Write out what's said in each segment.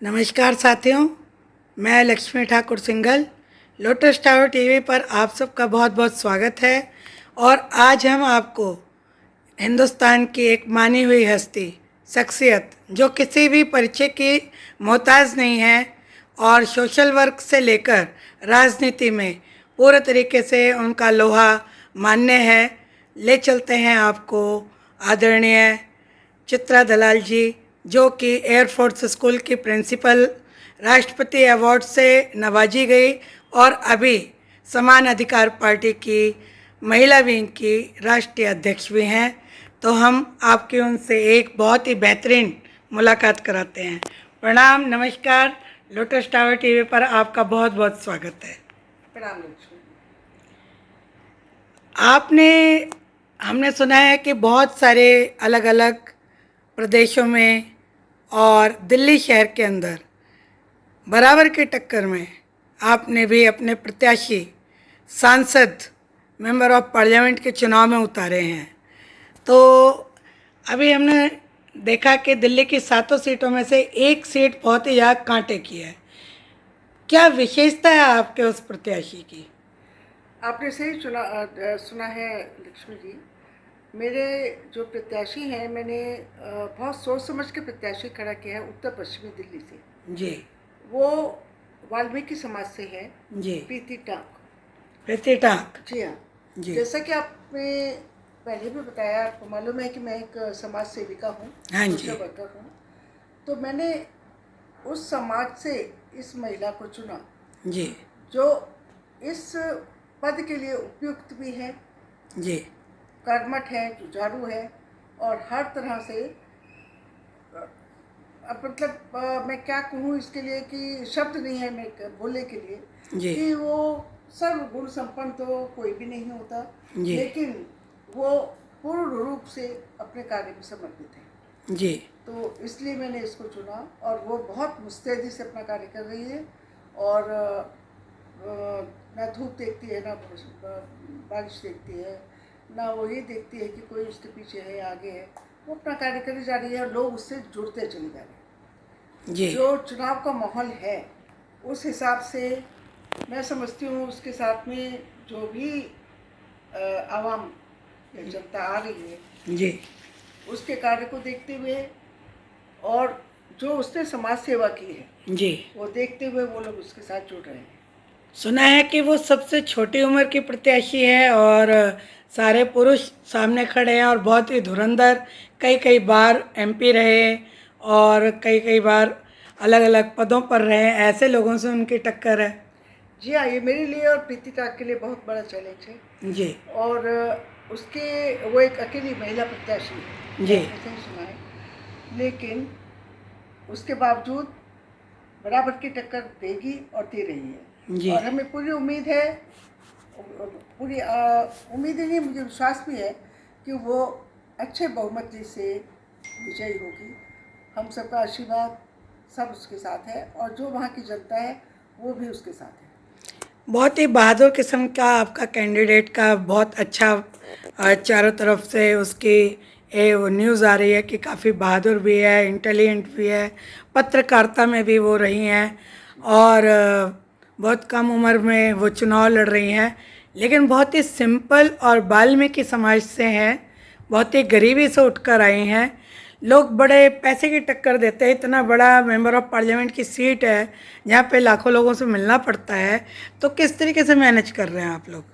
नमस्कार साथियों, मैं Lakshmi Thakur Singhal. Lotus tower TV पर आप सबका बहुत बहुत स्वागत है। और आज हम आपको हिंदुस्तान की एक मानी हुई हस्ती, शख्सियत जो किसी भी परिचय की मोहताज नहीं है और सोशल वर्क से लेकर राजनीति में पूरे तरीके से उनका लोहा मान्य है, ले चलते हैं आपको आदरणीय चित्रा दलाल जी, जो कि एयरफोर्स स्कूल की प्रिंसिपल, राष्ट्रपति अवार्ड से नवाजी गई और अभी समान अधिकार पार्टी की महिला विंग की राष्ट्रीय अध्यक्ष भी हैं। तो हम आपकी उनसे एक बहुत ही बेहतरीन मुलाकात कराते हैं। प्रणाम, नमस्कार। लोटस टावर टीवी पर आपका बहुत बहुत स्वागत है। प्रणाम लक्ष्मी। आपने हमने सुना है कि बहुत सारे अलग अलग प्रदेशों में और दिल्ली शहर के अंदर बराबर की टक्कर में आपने भी अपने प्रत्याशी सांसद, मेंबर ऑफ पार्लियामेंट के चुनाव में उतारे हैं। तो अभी हमने देखा कि दिल्ली की 7 सीटों में से एक सीट बहुत ही ज़्यादा कांटे की है। क्या विशेषता है आपके उस प्रत्याशी की? आपने सही सुना है लक्ष्मी जी। मेरे जो प्रत्याशी हैं, मैंने बहुत सोच समझ के प्रत्याशी खड़ा किया है उत्तर पश्चिमी दिल्ली से। जी। वो वाल्मीकि समाज से है। जी। प्रीति टाक। प्रीति टाक। जी हाँ। जी। जैसा कि आपने पहले भी बताया, आपको मालूम है कि मैं एक समाज सेविका हूँ, हाँ जी। सोशल वर्कर हूँ। तो मैंने उस समाज से इस महिला को चुना जी। जो इस पद के लिए उपयुक्त भी है, जी। कर्मठ है, जुझारू है और हर तरह से मैं क्या कहूँ इसके लिए कि शब्द नहीं है मैं बोलने के लिए जी। कि वो सर्व गुण संपन्न तो कोई भी नहीं होता, जी। लेकिन वो पूर्ण रूप से अपने कार्य में समर्पित है। जी। तो इसलिए मैंने इसको चुना और वो बहुत मुस्तैदी से अपना कार्य कर रही है। और ना धूप देखती है, ना बारिश देखती है, ना वो ये देखती है कि कोई उसके पीछे है, आगे है। वो अपना कार्य करी जा रही है और लोग उससे जुड़ते चले जा रहे हैं। जी। जो चुनाव का माहौल है उस हिसाब से मैं समझती हूँ उसके साथ में जो भी आवाम या जनता आ रही है, जी। उसके कार्य को देखते हुए और जो उसने समाज सेवा की है जी। वो देखते हुए वो लोग उसके साथ जुड़ रहे हैं। सुना है कि वो सबसे छोटी उम्र की प्रत्याशी है और सारे पुरुष सामने खड़े हैं और बहुत ही धुरंधर, कई कई बार एमपी रहे और कई कई बार अलग अलग पदों पर रहे। ऐसे लोगों से उनकी टक्कर है। जी हाँ, ये मेरे लिए और प्रीति टाक के लिए बहुत बड़ा चैलेंज है। जी। और वो एक अकेली महिला प्रत्याशी है, जी। आपने सही सुना है, लेकिन उसके बावजूद बराबर की टक्कर देगी और दे रही है। जी। और हमें पूरी उम्मीद है, पूरी उम्मीद ही नहीं, मुझे विश्वास भी है कि वो अच्छे बहुमत से विजयी होगी। हम सबका आशीर्वाद सब उसके साथ है और जो वहाँ की जनता है वो भी उसके साथ है। बहुत ही बहादुर किस्म का आपका कैंडिडेट का बहुत अच्छा चारों तरफ से उसकी वो न्यूज़ आ रही है कि काफ़ी बहादुर भी है, इंटेलिजेंट भी है, पत्रकारिता में भी वो रही हैं और बहुत कम उम्र में वो चुनाव लड़ रही हैं, लेकिन बहुत ही सिंपल और वाल्मीकि समाज से हैं, बहुत ही गरीबी से उठकर आई हैं। लोग बड़े पैसे की टक्कर देते हैं। इतना बड़ा मेंबर ऑफ पार्लियामेंट की सीट है जहाँ पे लाखों लोगों से मिलना पड़ता है, तो किस तरीके से मैनेज कर रहे हैं आप लोग?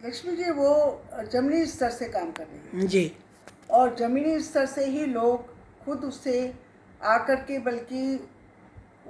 लक्ष्मी जी, वो जमीनी स्तर से काम कर रही है जी। और जमीनी स्तर से ही लोग खुद उससे आकर के बल्कि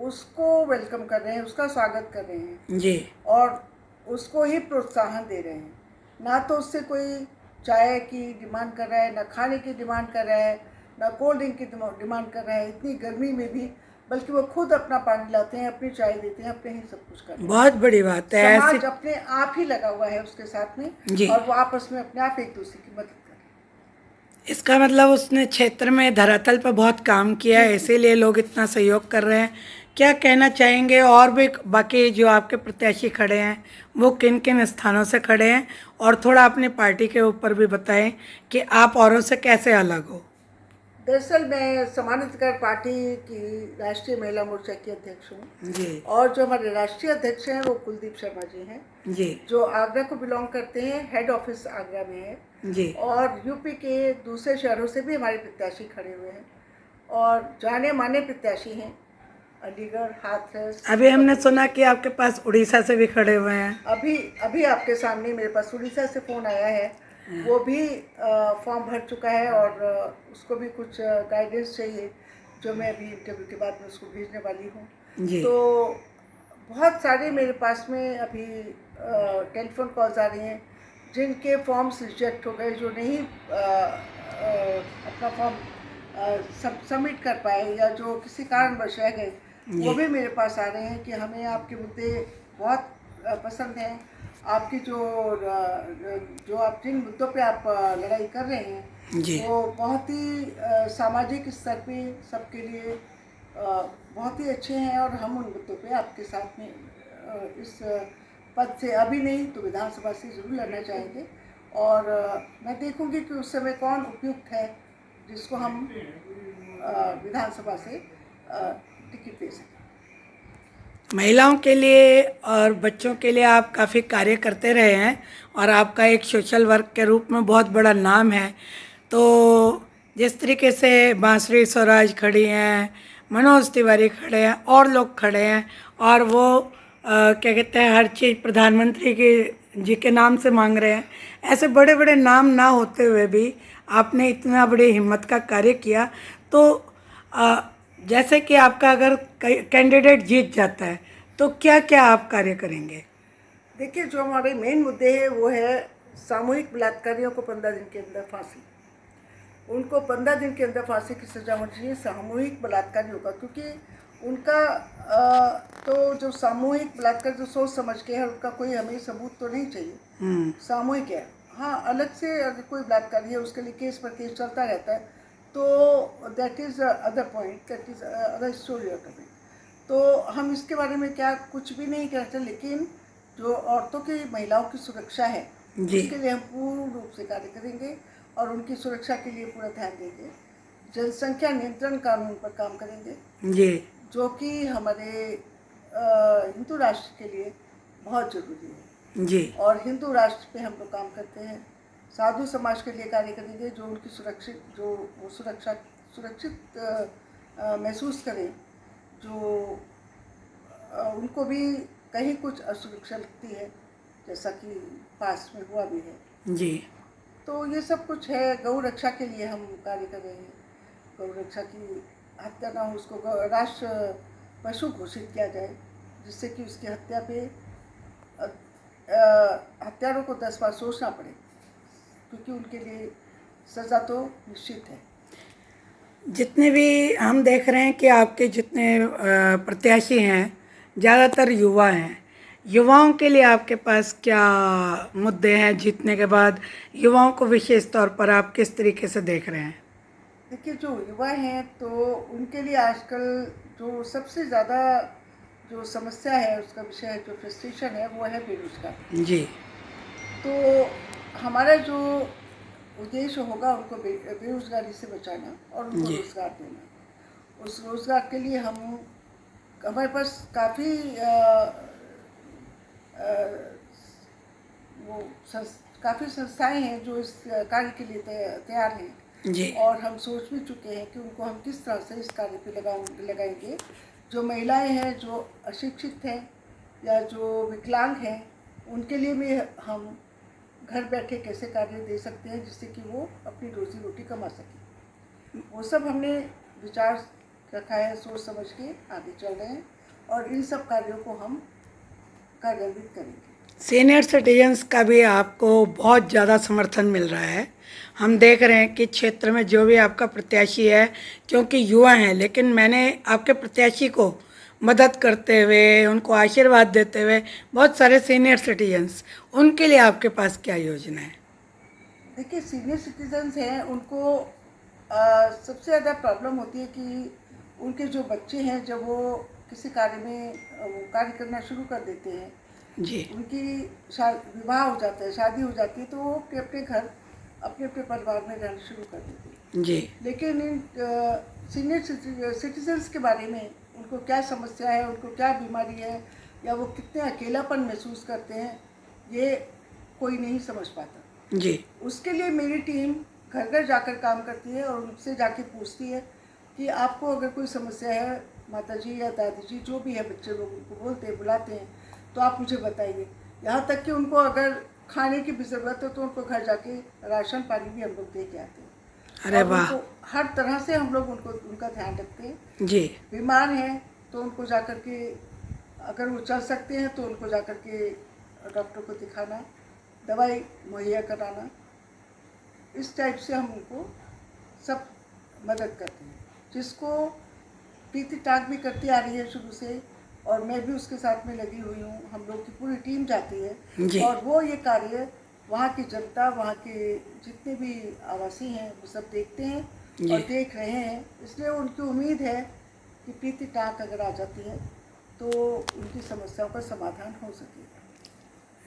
उसको वेलकम कर रहे हैं, उसका स्वागत कर रहे हैं। जी। और उसको ही प्रोत्साहन दे रहे हैं। ना तो उससे कोई चाय की डिमांड कर रहा है, ना खाने की डिमांड कर रहा है, ना कोल्ड ड्रिंक की डिमांड कर रहा है इतनी गर्मी में भी, बल्कि वो खुद अपना पानी लाते हैं, अपनी चाय देते हैं, अपने ही सब कुछ करते हैं। बहुत बड़ी बात है। समाज ऐसी अपने आप ही लगा हुआ है उसके साथ में जी। और वो आपस में अपने आप एक दूसरे की मदद कर रहे हैं। इसका मतलब उसने क्षेत्र में धरातल पर बहुत काम किया है, इसीलिए लोग इतना सहयोग कर रहे हैं। क्या कहना चाहेंगे और भी बाकी जो आपके प्रत्याशी खड़े हैं वो किन किन स्थानों से खड़े हैं, और थोड़ा अपनी पार्टी के ऊपर भी बताएं कि आप औरों से कैसे अलग हो? दरअसल मैं समान अधिकार पार्टी की राष्ट्रीय महिला मोर्चा की अध्यक्ष हूँ। जी और जो हमारे राष्ट्रीय अध्यक्ष हैं वो कुलदीप शर्मा जी हैं, जी जो आगरा को बिलोंग करते हैं। हेड ऑफिस आगरा में है। जी। और यूपी के दूसरे शहरों से भी हमारे प्रत्याशी खड़े हुए हैं और जाने माने प्रत्याशी हैं। अलीगढ़, हाथरस। अभी हमने सुना कि आपके पास उड़ीसा से भी खड़े हुए हैं। अभी अभी आपके सामने मेरे पास उड़ीसा से फ़ोन आया है। वो भी फॉर्म भर चुका है और उसको भी कुछ गाइडेंस चाहिए, जो मैं अभी इंटरव्यू के बाद में उसको भेजने वाली हूँ। जी तो बहुत सारे मेरे पास में अभी टेलीफोन कॉल्स आ रही हैं जिनके फॉर्म्स रिजेक्ट हो गए, जो नहीं अपना फॉर्म सबमिट कर पाए या जो किसी कारणवश रह गए, वो जी भी मेरे पास आ रहे हैं कि हमें आपके मुद्दे बहुत पसंद हैं। आपकी जो आप जिन मुद्दों पे आप लड़ाई कर रहे हैं जी वो बहुत ही सामाजिक स्तर पे सबके लिए बहुत ही अच्छे हैं और हम उन मुद्दों पे आपके साथ में इस पद से अभी नहीं तो विधानसभा से जरूर लड़ना चाहेंगे। और मैं देखूंगी कि उस समय कौन उपयुक्त है जिसको हम विधानसभा से टिकट दे सकें। महिलाओं के लिए और बच्चों के लिए आप काफ़ी कार्य करते रहे हैं और आपका एक सोशल वर्क के रूप में बहुत बड़ा नाम है। तो जिस तरीके से बांसुरी स्वराज खड़ी हैं, मनोज तिवारी खड़े हैं और लोग खड़े हैं और वो क्या कहते हैं, हर चीज़ प्रधानमंत्री के जी के नाम से मांग रहे हैं, ऐसे बड़े बड़े नाम ना होते हुए भी आपने इतना बड़ी हिम्मत का कार्य किया। तो जैसे कि आपका अगर कैंडिडेट जीत जाता है तो क्या क्या आप कार्य करेंगे? देखिए, जो हमारे मेन मुद्दे हैं वो है सामूहिक बलात्कारियों को 15 दिन के अंदर फांसी। उनको 15 दिन के अंदर फांसी की सज़ा होनी चाहिए सामूहिक बलात्कारियों का, क्योंकि उनका तो जो सामूहिक बलात्कार जो सोच समझ के है, उनका कोई हमें सबूत तो नहीं चाहिए। सामूहिक है। हाँ, अलग से अगर कोई बलात्कारी है उसके लिए केस पर केस चलता रहता है, तो that is other point, that is other story of it. तो हम इसके बारे में क्या कुछ भी नहीं कहते, लेकिन जो औरतों की, महिलाओं की सुरक्षा है जी उसके लिए हम पूर्ण रूप से कार्य करेंगे और उनकी सुरक्षा के लिए पूरा ध्यान देंगे। जनसंख्या नियंत्रण कानून पर काम करेंगे, जी जो कि हमारे हिंदू राष्ट्र के लिए बहुत ज़रूरी है। जी और हिंदू राष्ट्र पे हम लोग काम करते हैं। साधु समाज के लिए कार्य करेंगे, जो उनकी सुरक्षित महसूस करें, जो उनको भी कहीं कुछ असुरक्षा लगती है, जैसा कि पास में हुआ भी है। जी तो ये सब कुछ है। गौ रक्षा के लिए हम कार्य कर रहे हैं। गौ रक्षा की हत्या ना हो, उसको राष्ट्र पशु घोषित किया जाए, जिससे कि उसकी हत्या पे हत्यारों को 10 बार सोचना पड़े, क्योंकि उनके लिए सज़ा तो निश्चित है। जितने भी हम देख रहे हैं कि आपके जितने प्रत्याशी हैं ज़्यादातर युवा हैं, युवाओं के लिए आपके पास क्या मुद्दे हैं जीतने के बाद? युवाओं को विशेष तौर पर आप किस तरीके से देख रहे हैं? देखिए, जो युवा हैं तो उनके लिए आजकल जो सबसे ज़्यादा जो समस्या है, उसका विषय है, जो फ्रस्ट्रेशन है, वो है बेरोजगार। जी तो हमारा जो उद्देश्य होगा उनको बेरोजगारी से बचाना और उनको जी रोज़गार देना। उस रोज़गार के लिए हमारे पास काफ़ी काफ़ी संस्थाएं हैं जो इस कार्य के लिए तैयार हैं। जी और हम सोच भी चुके हैं कि उनको हम किस तरह से इस कार्य पे लगाएंगे। जो महिलाएं हैं, जो अशिक्षित हैं या जो विकलांग हैं, उनके लिए भी हम घर बैठे कैसे कार्य दे सकते हैं जिससे कि वो अपनी रोजी रोटी कमा सकें। वो सब हमने विचार रखा है, सोच समझ के आगे चल रहे हैं और इन सब कार्यों को हम कार्यान्वित करेंगे। सीनियर सिटीजन्स का भी आपको बहुत ज़्यादा समर्थन मिल रहा है। हम देख रहे हैं कि क्षेत्र में जो भी आपका प्रत्याशी है, क्योंकि युवा हैं, लेकिन मैंने आपके प्रत्याशी को मदद करते हुए, उनको आशीर्वाद देते हुए बहुत सारे सीनियर सिटीजन्स, उनके लिए आपके पास क्या योजना है? देखिए, सीनियर सिटीजन्स हैं, उनको सबसे ज़्यादा प्रॉब्लम होती है कि उनके जो बच्चे हैं, जब वो किसी कार्य में वो कार्य करना शुरू कर देते हैं, जी उनकी विवाह हो जाता है, शादी हो जाती है, तो वो अपने घर अपने अपने परिवार में रहना शुरू कर देते। जी लेकिन इन सीनियर सिटीजन्स के बारे में, उनको क्या समस्या है, उनको क्या बीमारी है, या वो कितने अकेलापन महसूस करते हैं, ये कोई नहीं समझ पाता। जी उसके लिए मेरी टीम घर घर जाकर काम करती है और उनसे जाके पूछती है कि आपको अगर कोई समस्या है, माताजी या दादी जी जो भी है, बच्चे लोग उनको बोलते हैं, बुलाते हैं, तो आप मुझे बताइए। यहाँ तक कि उनको अगर खाने की भी ज़रूरत है तो उनको घर जाके राशन पानी भी हम लोग दे के आते हैं। अरे और वाह। उनको हर तरह से हम लोग उनका ध्यान रखते हैं। जी बीमार हैं तो उनको जाकर के, अगर वो चल सकते हैं तो उनको जाकर के डॉक्टर को दिखाना, दवाई मुहैया कराना, इस टाइप से हम उनको सब मदद करते हैं। जिसको प्रीति टाक भी करती आ रही है शुरू से, और मैं भी उसके साथ में लगी हुई हूँ। हम लोग की पूरी टीम जाती जी। है और वो ये कार्य वहाँ की जनता, वहाँ के जितने भी आवासी हैं, वो सब देखते हैं जी। और देख रहे हैं। इसलिए उनकी उम्मीद है कि प्रीति टाक अगर आ जाती है तो उनकी समस्याओं का समाधान हो सकेगा।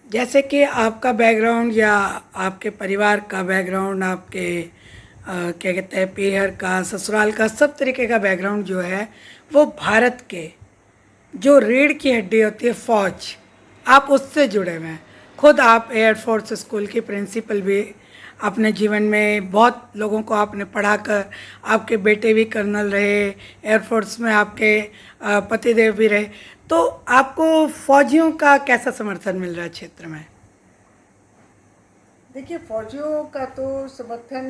जैसे कि आपका बैकग्राउंड या आपके परिवार का बैकग्राउंड, आपके क्या कहते हैं, पीहर का, ससुराल का, सब तरीके का बैकग्राउंड जो है वो भारत के जो रीढ़ की हड्डी होती है फौज, आप उससे जुड़े हुए हैं। खुद आप एयरफोर्स स्कूल की प्रिंसिपल भी अपने जीवन में बहुत लोगों को आपने पढ़ाकर, आपके बेटे भी कर्नल रहे, एयरफोर्स में आपके पतिदेव भी रहे, तो आपको फौजियों का कैसा समर्थन मिल रहा है क्षेत्र में? देखिए, फौजियों का तो समर्थन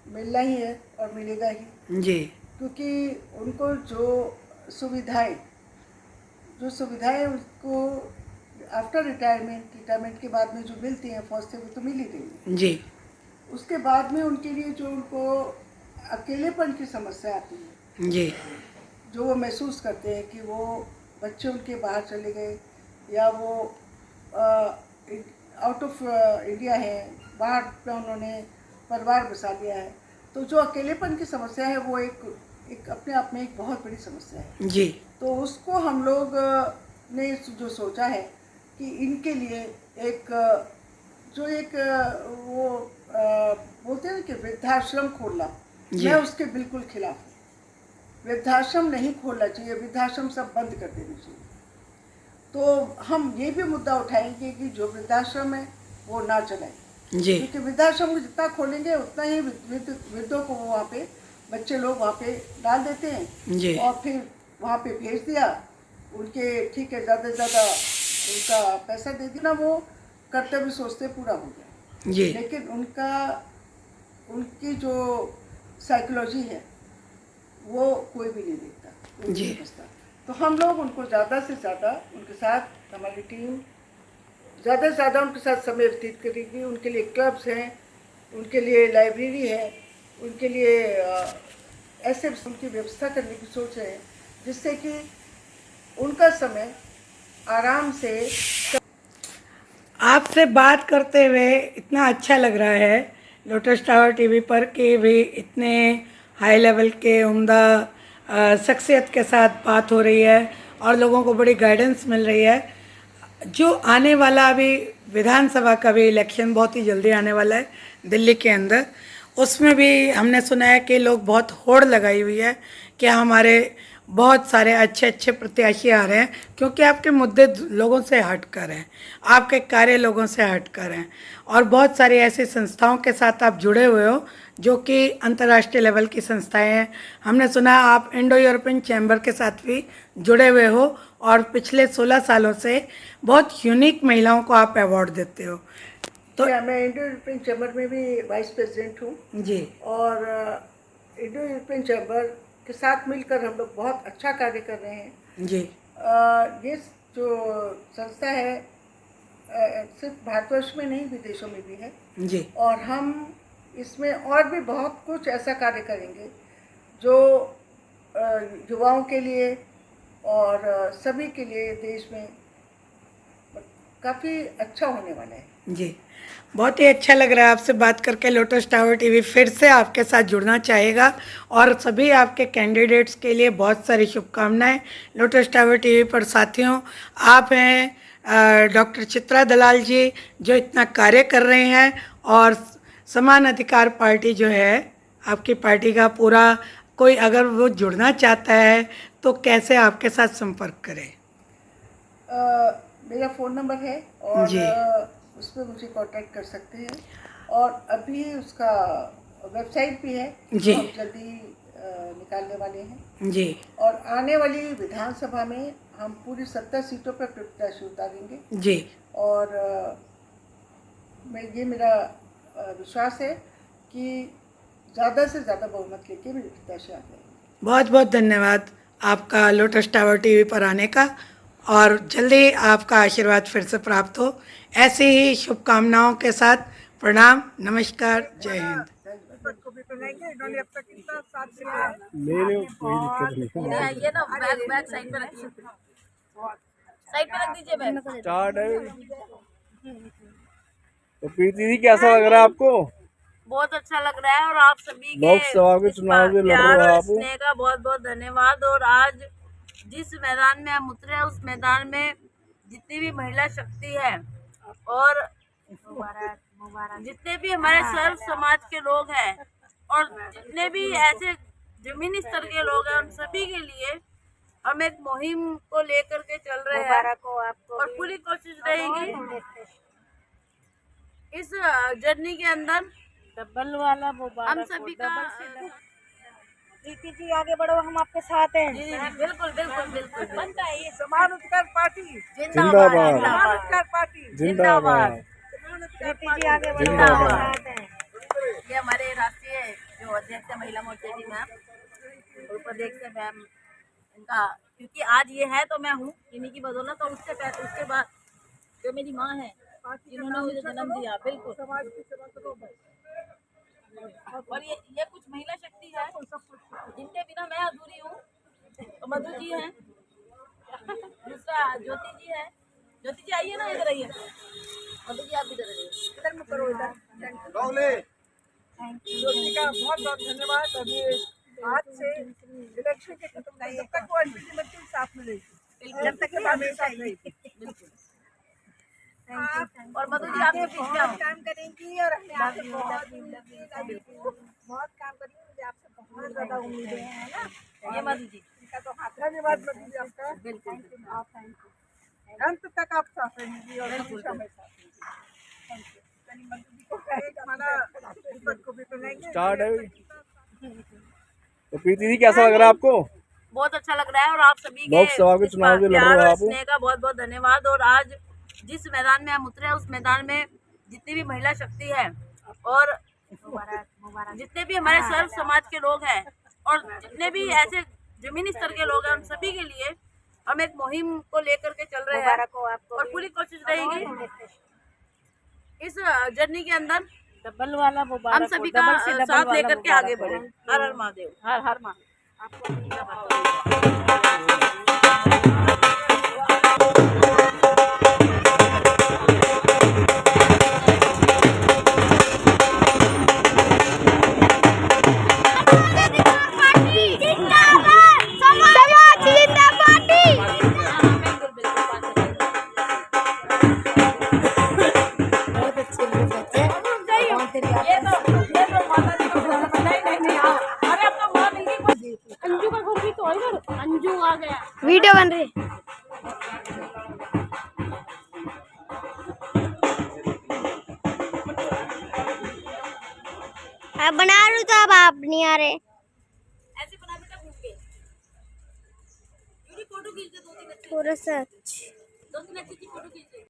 मिलना ही है और मिलेगा ही, जी क्योंकि उनको जो सुविधाएं उनको आफ्टर रिटायरमेंट के बाद में जो मिलती हैं फौज से, वो तो मिल ही रही है। जी उसके बाद में उनके लिए जो उनको अकेलेपन की समस्या आती है, जी जो वो महसूस करते हैं कि वो बच्चे उनके बाहर चले गए, या वो आउट ऑफ इंडिया है, बाहर पे उन्होंने परिवार बसा लिया है, तो जो अकेलेपन की समस्या है वो एक अपने आप में एक बहुत बड़ी समस्या है। जी तो उसको हम लोग ने जो सोचा है कि इनके लिए वो बोलते हैं कि वृद्धाश्रम खोलना, जी। मैं उसके बिल्कुल खिलाफ हूँ। वृद्धाश्रम नहीं खोलना चाहिए, वृद्धाश्रम सब बंद कर देने चाहिए। तो हम ये भी मुद्दा उठाएंगे कि जो वृद्धाश्रम है वो ना चलाएं, जी क्योंकि वृद्धाश्रम को जितना खोलेंगे उतना ही वृद्धों को वहाँ पे बच्चे लोग वहाँ पे डाल देते हैं जी और फिर वहाँ पे भेज दिया। उनके ठीक है, ज़्यादा से ज़्यादा उनका पैसा दे दिया ना, वो कर्तव्य सोचते पूरा हो गया। जी लेकिन उनकी जो साइकोलॉजी है वो कोई भी नहीं देखता, कोई जी। नहीं समझता। तो हम लोग उनको ज़्यादा से ज़्यादा, उनके साथ हमारी टीम ज़्यादा से ज़्यादा उनके साथ समय व्यतीत करेगी। उनके लिए क्लब्स हैं, उनके लिए लाइब्रेरी है, उनके लिए ऐसे उनकी व्यवस्था करने की सोच रहे हैं जिससे कि उनका समय आराम से। आपसे बात करते हुए इतना अच्छा लग रहा है लोटस टावर टीवी पर कि भी इतने हाई लेवल के उम्दा शख्सियत के साथ बात हो रही है और लोगों को बड़ी गाइडेंस मिल रही है। जो आने वाला अभी विधानसभा का भी इलेक्शन बहुत ही जल्दी आने वाला है दिल्ली के अंदर, उसमें भी हमने सुना है कि लोग बहुत होड़ लगाई हुई है कि हमारे बहुत सारे अच्छे अच्छे प्रत्याशी आ रहे हैं, क्योंकि आपके मुद्दे लोगों से हट कर हैं, आपके कार्य लोगों से हट कर हैं, और बहुत सारी ऐसी संस्थाओं के साथ आप जुड़े हुए हो जो कि अंतर्राष्ट्रीय लेवल की संस्थाएं हैं। हमने सुना आप इंडो यूरोपियन चैम्बर के साथ भी जुड़े हुए हो और पिछले 16 सालों से बहुत यूनिक महिलाओं को आप अवार्ड देते हो। तो मैं इंडो यूरोपियन चैम्बर में भी वाइस प्रेसिडेंट हूँ जी और इंडो यूरोपियन चैम्बर के साथ मिलकर हम लोग बहुत अच्छा कार्य कर रहे हैं। जी ये जो संस्था है सिर्फ भारतवर्ष में नहीं, विदेशों में भी है जी और हम इसमें और भी बहुत कुछ ऐसा कार्य करेंगे जो युवाओं के लिए और सभी के लिए देश में काफ़ी अच्छा होने वाला है। जी, बहुत ही अच्छा लग रहा है आपसे बात करके। लोटस टावर टीवी फिर से आपके साथ जुड़ना चाहेगा और सभी आपके कैंडिडेट्स के लिए बहुत सारी शुभकामनाएं। लोटस टावर टीवी पर साथियों, आप हैं डॉक्टर चित्रा दलाल जी, जो इतना कार्य कर रहे हैं और समान अधिकार पार्टी जो है आपकी पार्टी का पूरा, कोई अगर वो जुड़ना चाहता है तो कैसे आपके साथ संपर्क करे? मेरा फ़ोन नंबर है और जी। उस पर मुझे कांटेक्ट कर सकते हैं। और अभी उसका वेबसाइट भी है जी। जिसको हम जल्दी निकालने वाले हैं। जी। और आने वाली विधानसभा में हम पूरी 70 सीटों पर प्रत्याशी उतारेंगे। जी। और ये मेरा विश्वास है कि ज़्यादा से ज़्यादा बहुमत लेके मेरे प्रत्याशी आ जाएंगे। बहुत बहुत धन्यवाद आपका लोटस टावर टीवी पर आने का, और जल्दी आपका आशीर्वाद फिर से प्राप्त हो। ऐसी ही शुभकामनाओं के साथ प्रणाम, नमस्कार, जय हिंद। इन्होंने अब तक कितना साथ दिया। ले लो, कोई दिक्कत नहीं। ये ना बैग साइड पे रखिए, साइड पे रख दीजिए बैग। स्टार्ट है। तो प्रीति जी, कैसा लग रहा है आपको? बहुत अच्छा लग रहा है, और आप सभी के लोकसभा के इस चुनाव जो लड़ प्यार रहे हो और आप, स्नेह का बहुत बहुत धन्यवाद। और आज जिस मैदान में हम उतरे उस मैदान में जितनी भी महिला शक्ति है और जितने भी हमारे सर्व समाज के लोग हैं और जितने भी ऐसे जमीनी स्तर के लोग हैं, उन सभी के लिए हम एक मुहिम को लेकर के चल रहे हैं। और पूरी कोशिश रहेगी इस जर्नी के अंदर डबल वाला हम सभी का। प्रीति जी आगे बढ़ो, हम आपके साथ हैं। जी जी बिल्कुल बिल्कुल बिल्कुल बिल्कुल। समान अधिकार पार्टी जिंदाबाद जिंदाबाद। समान अधिकार पार्टी जिंदाबाद। प्रीति जी आगे बढ़ो, जिंदाबाद। आपके साथ हैं। ये हमारे राष्ट्रीय जो अध्यक्ष है महिला मोर्चे की मैम, उपाध्यक्ष है मैम, इनका क्योंकि आज ये है तो मैं हूँ इन्हीं की बदौलत। और उसके बाद जो मेरी माँ है जिन्होंने मुझे जन्म दिया, बिल्कुल। और ये कुछ महिला शक्ति है जिनके बिना मैं अधूरी हूँ। तो मधु जी हैं, दूसरा ज्योति जी है। ज्योति जी आइए ना, इधर आइए। मधु जी आप इधर आइए, इधर में करो, इधर ज्योति का बहुत बहुत धन्यवाद। अभी आज से इलेक्शन के खत्म नहीं, जब तक वो अल्टीमेटली साथ में रहेगी, जब तक ये हमेशा रहेगी। बिल्कुल। और मधु जी आपके बीच में आओ। काम करेंगी और हमें आपसे बहुत काम करेंगी। मुझे आपसे बहुत ज्यादा उम्मीदें हैं, है ना। ये मधु जी, इनका तो हाथ धन्यवाद मधु जी आपका। बिल्कुल। अंत तक आप साथ रहेंगी और हमेशा हमें साथ रहेंगी। Thank you. मधु जी को कहेगा, हमारा दीपक को भी बुलाएंगे। स्टार्ट है। तो प्रीति जी, कैसा लग रहा है आपको? बहुत अच्छा लग रहा है, और आप सभी के लोकसभा के इस चुनाव जो लड़ प्यार रहे हो और आप, स्नेह का बहुत बहुत धन्यवाद। और आज जिस मैदान में हम उतरे उस मैदान में जितनी भी महिला शक्ति है और जितने भी हमारे सर्व समाज के लोग हैं और जितने भी ऐसे जमीनी स्तर के लोग हैं, उन सभी के लिए हम एक मुहिम को लेकर के चल रहे हैं। और पूरी कोशिश रहेगी इस जर्नी के अंदर डबल वाला हम सभी का साथ लेकर के आगे बढ़े। हर हर महादेव, हर हर महादेव। अंजू का घर भी तो इधर, अंजू आ गया। वीडियो बन रही है, बना रही तो अब आप नहीं आ रहे। ऐसे बना बेटा घूम के, फोटो खींच दे, दो तीन अच्छी पूरा सच दो तीन अच्छी फोटो खींच दे।